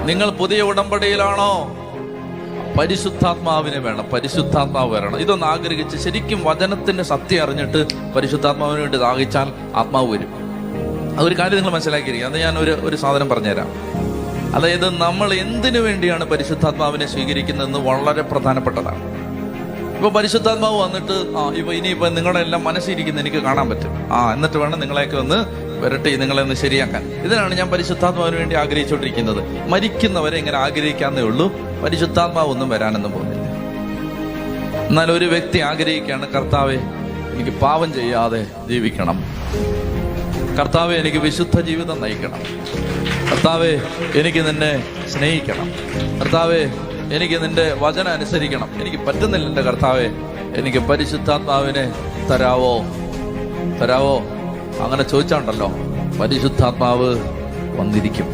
നിങ്ങൾ പുതിയ ഉടമ്പടിയിലാണോ? പരിശുദ്ധാത്മാവിനെ വേണം, പരിശുദ്ധാത്മാവ് വരണം. ഇതൊന്ന് ആഗ്രഹിച്ച് ശരിക്കും വചനത്തിന്റെ സത്യം അറിഞ്ഞിട്ട് പരിശുദ്ധാത്മാവിന് വേണ്ടി ദാഹിച്ചാൽ ആത്മാവ് വരും. അതൊരു കാര്യം നിങ്ങൾ മനസ്സിലാക്കിയിരിക്കുക. അത് ഞാൻ ഒരു സാധനം പറഞ്ഞുതരാം. അതായത് നമ്മൾ എന്തിനു വേണ്ടിയാണ് പരിശുദ്ധാത്മാവിനെ സ്വീകരിക്കുന്നതെന്ന് വളരെ പ്രധാനപ്പെട്ടതാണ്. ഇപ്പൊ പരിശുദ്ധാത്മാവ് വന്നിട്ട് ഇനിയിപ്പോ നിങ്ങളുടെ എല്ലാം മനസ്സിരിക്കുന്നത് എനിക്ക് കാണാൻ പറ്റും. എന്നിട്ട് വേണം നിങ്ങളെയൊക്കെ ഒന്ന് വരട്ടെ, നിങ്ങളെ ഒന്ന് ശരിയാക്കാൻ. ഇതിനാണ് ഞാൻ പരിശുദ്ധാത്മാവിന് വേണ്ടി ആഗ്രഹിച്ചുകൊണ്ടിരിക്കുന്നത്. മരിക്കുന്നവരെ ഇങ്ങനെ ആഗ്രഹിക്കാന്നേ ഉള്ളൂ, പരിശുദ്ധാത്മാവ് ഒന്നും വരാനൊന്നും പോകുന്നില്ല. എന്നാൽ ഒരു വ്യക്തി ആഗ്രഹിക്കുകയാണ്, കർത്താവെ എനിക്ക് പാപം ചെയ്യാതെ ജീവിക്കണം, കർത്താവെ എനിക്ക് വിശുദ്ധ ജീവിതം നയിക്കണം, കർത്താവെ എനിക്ക് നിന്നെ സ്നേഹിക്കണം, കർത്താവെ എനിക്ക് നിന്റെ വചനം അനുസരിക്കണം, എനിക്ക് പറ്റുന്നില്ല എൻ്റെ കർത്താവെ, എനിക്ക് പരിശുദ്ധാത്മാവിനെ തരാവോ? അങ്ങനെ ചോദിച്ചാണ്ടല്ലോ പരിശുദ്ധാത്മാവ് വന്നിരിക്കും.